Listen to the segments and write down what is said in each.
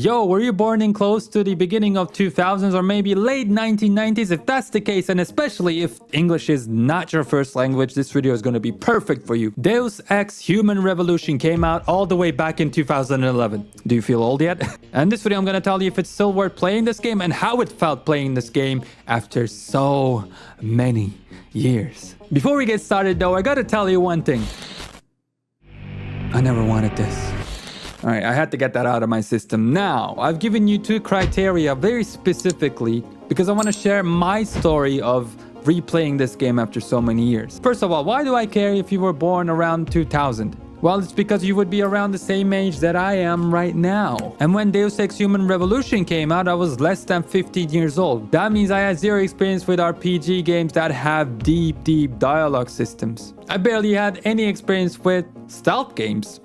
Yo, were you born in close to the beginning of 2000s or maybe late 1990s? If that's the case, and especially if English is not your first language, this video is going to be perfect for you. Deus Ex Human Revolution came out all the way back in 2011. Do you feel old yet? And this video I'm going to tell you if it's still worth playing this game and how it felt playing this game after so many years. Before we get started though, I gotta tell you one thing. I never wanted this. Alright, I had to get that out of my system. Now, I've given you two criteria very specifically because I want to share my story of replaying this game after so many years. First of all, why do I care if you were born around 2000? Well, it's because you would be around the same age that I am right now. And when Deus Ex Human Revolution came out, I was less than 15 years old. That means I had zero experience with RPG games that have deep dialogue systems. I barely had any experience with stealth games.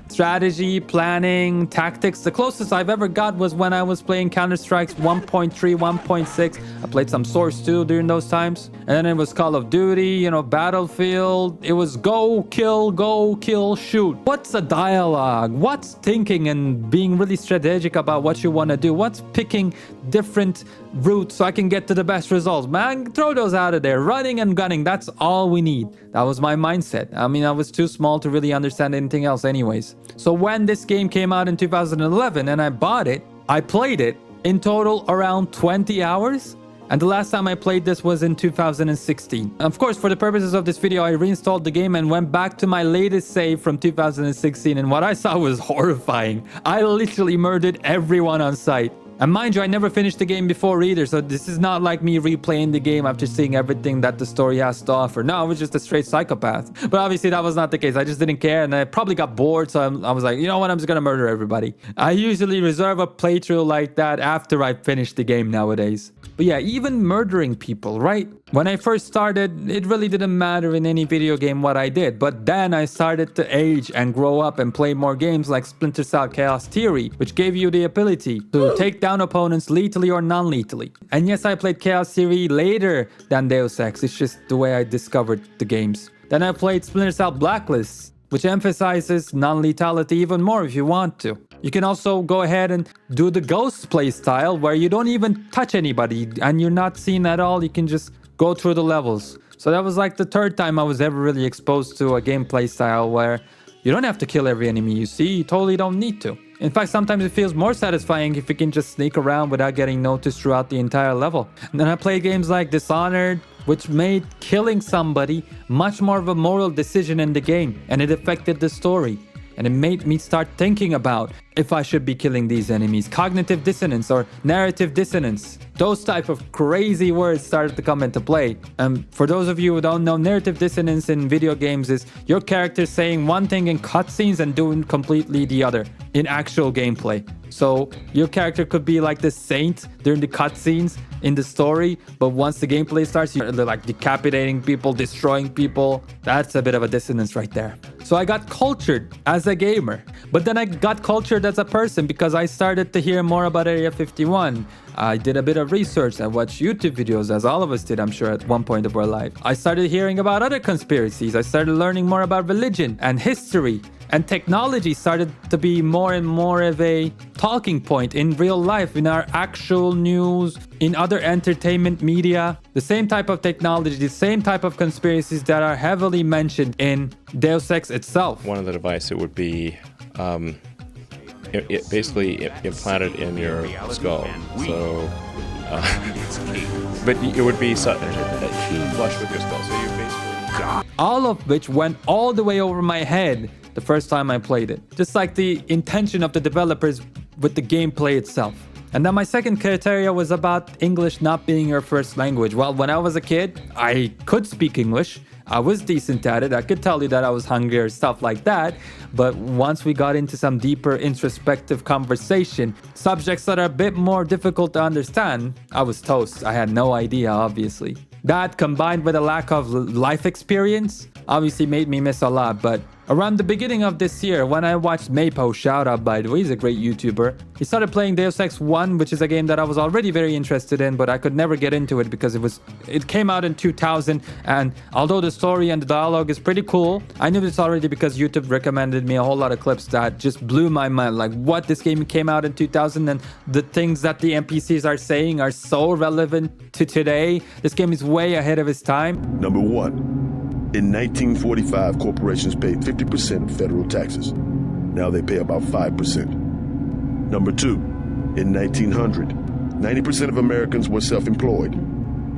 Strategy, planning, tactics. The closest I've ever got was when I was playing Counter-Strike 1.3, 1.6. I played some Source 2 during those times. And then it was Call of Duty, Battlefield. It was go, kill, shoot. What's a dialogue? What's thinking and being really strategic about what you want to do? What's picking different routes so I can get to the best results? Man, throw those out of there. Running and gunning, that's all we need. That was my mindset. I mean, I was too small to really understand anything else anyways. So when this game came out in 2011 and I bought it, I played it in total around 20 hours. And the last time I played this was in 2016. Of course, for the purposes of this video, I reinstalled the game and went back to my latest save from 2016. And what I saw was horrifying. I literally murdered everyone on sight. And mind you, I never finished the game before either, so this is not like me replaying the game after seeing everything that the story has to offer. No, I was just a straight psychopath. But obviously that was not the case. I just didn't care and I probably got bored, so I was like, you know what, I'm just gonna murder everybody. I usually reserve a playthrough like that after I finish the game nowadays. But yeah, even murdering people, right? When I first started, it really didn't matter in any video game what I did. But then I started to age and grow up and play more games like Splinter Cell Chaos Theory, which gave you the ability to take down opponents lethally or non-lethally. And yes, I played Chaos Theory later than Deus Ex. It's just the way I discovered the games. Then I played Splinter Cell Blacklist, which emphasizes non-lethality even more if you want to. You can also go ahead and do the ghost playstyle where you don't even touch anybody and you're not seen at all. You can just go through the levels. So that was like the third time I was ever really exposed to a gameplay style where you don't have to kill every enemy you see. You totally don't need to. In fact, sometimes it feels more satisfying if you can just sneak around without getting noticed throughout the entire level. And then I played games like Dishonored, which made killing somebody much more of a moral decision in the game, and it affected the story. And it made me start thinking about if I should be killing these enemies. Cognitive dissonance or narrative dissonance. Those type of crazy words started to come into play. For those of you who don't know, narrative dissonance in video games is your character saying one thing in cutscenes and doing completely the other in actual gameplay. So your character could be like the saint during the cutscenes in the story, but once the gameplay starts, you're like decapitating people, destroying people. That's a bit of a dissonance right there. So I got cultured as a gamer, but then I got cultured as a person because I started to hear more about Area 51. I did a bit of research. I watched YouTube videos, as all of us did, I'm sure, at one point of our life. I started hearing about other conspiracies. I started learning more about religion and history. And technology started to be more and more of a talking point in real life, in our actual news, in other entertainment media. The same type of technology, the same type of conspiracies that are heavily mentioned in Deus Ex itself. One of the devices, it would be basically implanted in your skull. So, but it would be flush with your skull. So you basically... All of which went all the way over my head the first time I played it. Just like the intention of the developers with the gameplay itself. And then my second criteria was about English not being your first language. Well, when I was a kid, I could speak English. I was decent at it. I could tell you that I was hungry or stuff like that. But once we got into some deeper introspective conversation, subjects that are a bit more difficult to understand, I was toast. I had no idea, obviously. That combined with a lack of life experience obviously made me miss a lot. But around the beginning of this year, when I watched Mapo, shout out by the way, he's a great YouTuber, he started playing Deus Ex 1, which is a game that I was already very interested in, but I could never get into it because it came out in 2000, and although the story and the dialogue is pretty cool, I knew this already because YouTube recommended me a whole lot of clips that just blew my mind. Like, what, this game came out in 2000 and the things that the NPCs are saying are so relevant to today. This game is way ahead of its time. Number one, in 1945, corporations paid 50% of federal taxes. Now they pay about 5%. Number two, in 1900, 90% of Americans were self-employed.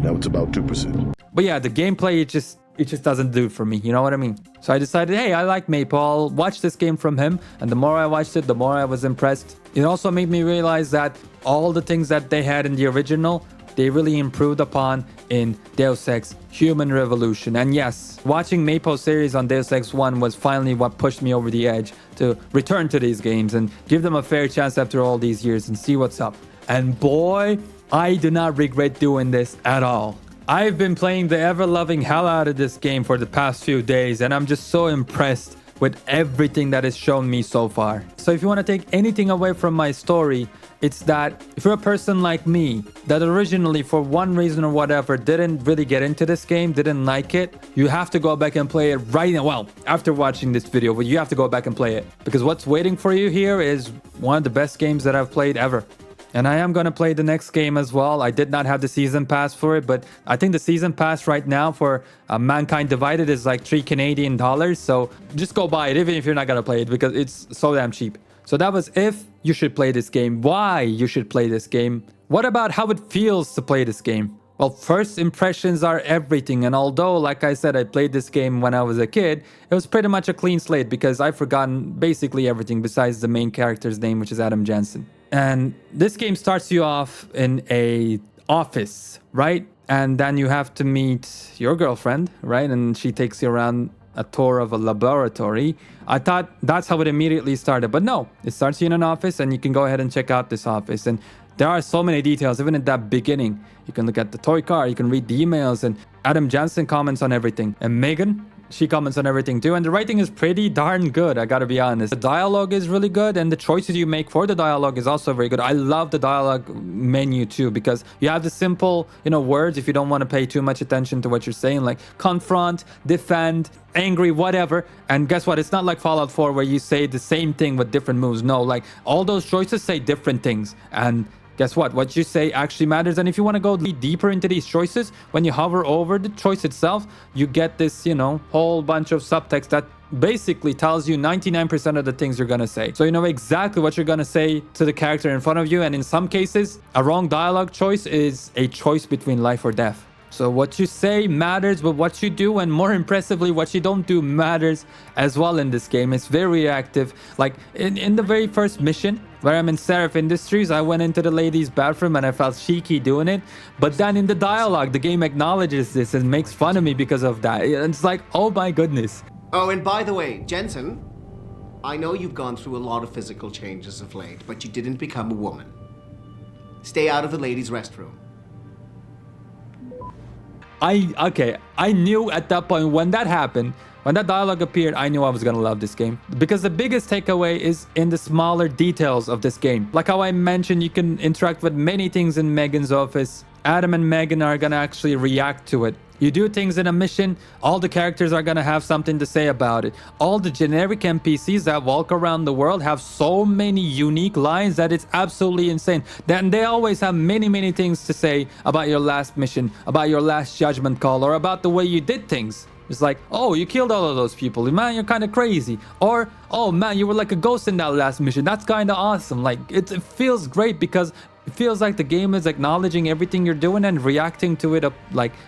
Now it's about 2%. But yeah, the gameplay, it just doesn't do it for me. You know what I mean? So I decided, hey, I like Maple. I'll watch this game from him. And the more I watched it, the more I was impressed. It also made me realize that all the things that they had in the original, they really improved upon in Deus Ex Human Revolution. And yes, watching Maple series on Deus Ex 1 was finally what pushed me over the edge to return to these games and give them a fair chance after all these years and see what's up. And boy, I do not regret doing this at all. I've been playing the ever-loving hell out of this game for the past few days, and I'm just so impressed with everything that has shown me so far. So if you want to take anything away from my story, it's that if you're a person like me that originally for one reason or whatever didn't really get into this game, didn't like it, you have to go back and play it right now. Well, after watching this video, but you have to go back and play it because what's waiting for you here is one of the best games that I've played ever. And I am going to play the next game as well. I did not have the season pass for it, but I think the season pass right now for Mankind Divided is like $3 Canadian. So just go buy it, even if you're not going to play it, because it's so damn cheap. So that was if you should play this game, why you should play this game. What about how it feels to play this game? Well, first impressions are everything. And although, like I said, I played this game when I was a kid, it was pretty much a clean slate because I've forgotten basically everything besides the main character's name, which is Adam Jensen. And this game starts you off in a office, right? And then you have to meet your girlfriend, right? And she takes you around a tour of a laboratory. I thought that's how it immediately started, but no, it starts you in an office and you can go ahead and check out this office. And there are so many details, even at that beginning. You can look at the toy car, you can read the emails, and Adam Jensen comments on everything. And Megan, she comments on everything too. And the writing is pretty darn good, I gotta be honest. The dialogue is really good, and the choices you make for the dialogue is also very good. I love the dialogue menu too, because you have the simple, words if you don't want to pay too much attention to what you're saying, like confront, defend, angry, whatever. And guess what? It's not like Fallout 4 where you say the same thing with different moves. No, like all those choices say different things. And guess what? What you say actually matters. And if you want to go deeper into these choices, when you hover over the choice itself, you get this, whole bunch of subtext that basically tells you 99% of the things you're going to say. So you know exactly what you're going to say to the character in front of you. And in some cases, a wrong dialogue choice is a choice between life or death. So what you say matters, but what you do, and more impressively, what you don't do matters as well in this game. It's very active. Like in the very first mission, where I'm in Seraph Industries, I went into the ladies' bathroom and I felt cheeky doing it. But then in the dialogue, the game acknowledges this and makes fun of me because of that. It's like, oh my goodness. Oh, and by the way, Jensen, I know you've gone through a lot of physical changes of late, but you didn't become a woman. Stay out of the ladies' restroom. I knew at that point when that happened, when that dialogue appeared, I knew I was gonna love this game. Because the biggest takeaway is in the smaller details of this game. Like how I mentioned, you can interact with many things in Megan's office. Adam and Megan are gonna actually react to it. You do things in a mission, all the characters are gonna have something to say about it. All the generic NPCs that walk around the world have so many unique lines that it's absolutely insane. Then they always have many things to say about your last mission, about your last judgment call, or about the way you did things. It's like, oh, you killed all of those people. Man, you're kind of crazy. Or, oh man, you were like a ghost in that last mission. That's kind of awesome. Like, it feels great because it feels like the game is acknowledging everything you're doing and reacting to it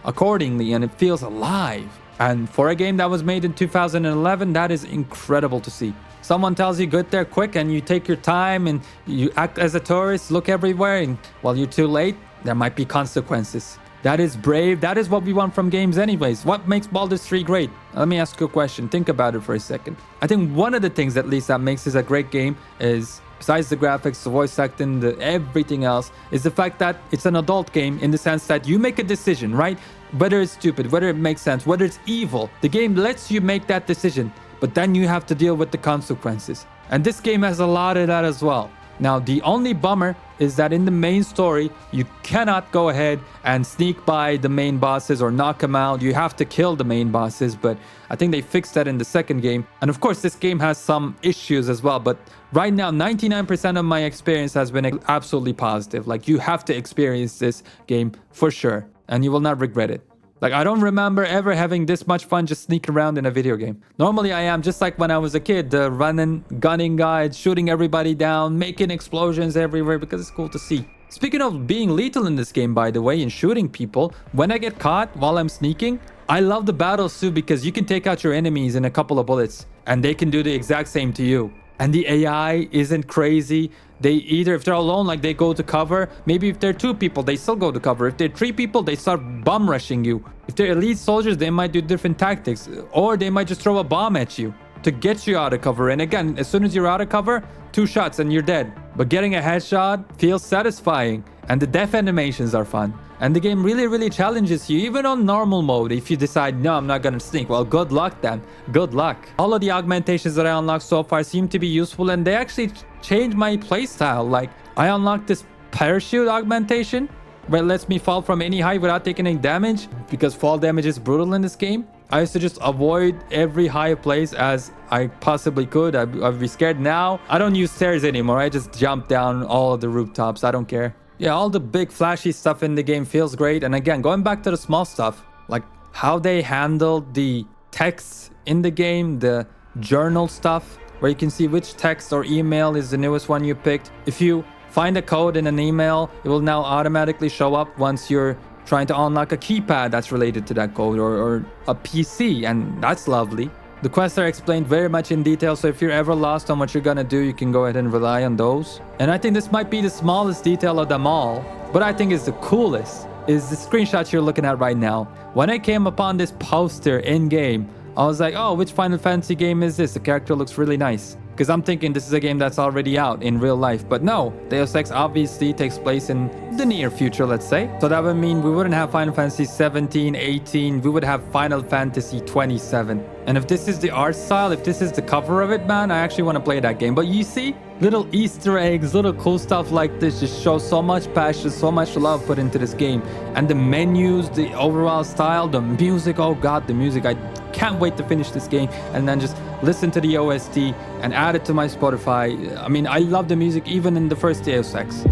accordingly, and it feels alive. And for a game that was made in 2011, that is incredible to see. Someone tells you get there quick and you take your time and you act as a tourist, look everywhere, and while you're too late, there might be consequences. That is brave. That is what we want from games anyways. What makes Baldur's 3 great? Let me ask you a question. Think about it for a second. I think one of the things at least that makes this a great game is, besides the graphics, the voice acting, everything else, is the fact that it's an adult game in the sense that you make a decision, right? Whether it's stupid, whether it makes sense, whether it's evil, the game lets you make that decision, but then you have to deal with the consequences. And this game has a lot of that as well. Now, the only bummer is that in the main story, you cannot go ahead and sneak by the main bosses or knock them out. You have to kill the main bosses, but I think they fixed that in the second game. And of course, this game has some issues as well, but right now, 99% of my experience has been absolutely positive. Like, you have to experience this game for sure, and you will not regret it. Like, I don't remember ever having this much fun just sneaking around in a video game. Normally, I am just like when I was a kid, running, gunning guys, shooting everybody down, making explosions everywhere because it's cool to see. Speaking of being lethal in this game, by the way, and shooting people, when I get caught while I'm sneaking, I love the battles too because you can take out your enemies in a couple of bullets and they can do the exact same to you. And the AI isn't crazy. They either, if they're alone, like they go to cover. Maybe if they're 2 people, they still go to cover. If they're 3 people, they start bum rushing you. If they're elite soldiers, they might do different tactics. Or they might just throw a bomb at you to get you out of cover. And again, as soon as you're out of cover, 2 shots and you're dead. But getting a headshot feels satisfying. And the death animations are fun. And the game really challenges you, even on normal mode. If you decide, no, I'm not gonna sneak, well, good luck then. Good luck. All of the augmentations that I unlocked so far seem to be useful, and they actually changed my playstyle. Like, I unlocked this parachute augmentation, where it lets me fall from any height without taking any damage, because fall damage is brutal in this game. I used to just avoid every high place as I possibly could. I'd be scared. Now, I don't use stairs anymore. I just jump down all of the rooftops. I don't care. Yeah, all the big flashy stuff in the game feels great. And again, going back to the small stuff, like how they handled the texts in the game, the journal stuff, where you can see which text or email is the newest one you picked. If you find a code in an email, it will now automatically show up once you're trying to unlock a keypad that's related to that code, or a PC, and that's lovely. The quests are explained very much in detail, so if you're ever lost on what you're gonna do, you can go ahead and rely on those. And I think this might be the smallest detail of them all, but I think it's the coolest, is the screenshots you're looking at right now. When I came upon this poster in-game, I was like, oh, which Final Fantasy game is this? The character looks really nice. Because I'm thinking this is a game that's already out in real life. But no, Deus Ex obviously takes place in the near future, let's say. So that would mean we wouldn't have Final Fantasy 17, 18. We would have Final Fantasy 27. And if this is the art style, if this is the cover of it, man, I actually want to play that game. But you see, little Easter eggs, little cool stuff like this just show so much passion, so much love put into this game. And the menus, the overall style, the music, oh god, the music. I can't wait to finish this game and then just listen to the OST and add it to my Spotify. I mean, I love the music even in the first Deus Ex.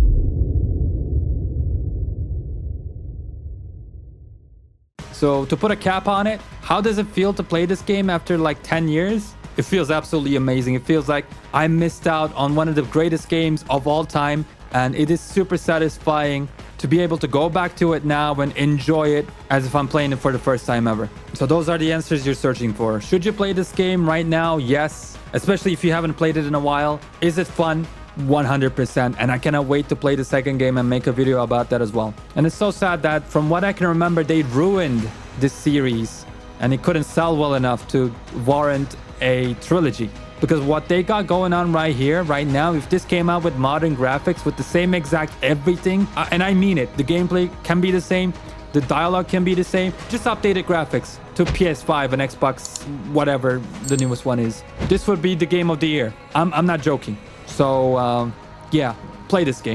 So to put a cap on it, how does it feel to play this game after like 10 years? It feels absolutely amazing. It feels like I missed out on one of the greatest games of all time, and it is super satisfying to be able to go back to it now and enjoy it as if I'm playing it for the first time ever. So those are the answers you're searching for. Should you play this game right now? Yes, especially if you haven't played it in a while. Is it fun? 100%, and I cannot wait to play the second game and make a video about that as well. And it's so sad that from what I can remember, they ruined this series and it couldn't sell well enough to warrant a trilogy. Because what they got going on right here, right now, if this came out with modern graphics with the same exact everything, and I mean it, the gameplay can be the same, the dialogue can be the same, just updated graphics to PS5 and Xbox, whatever the newest one is. This would be the game of the year. I'm not joking. So, yeah, play this game.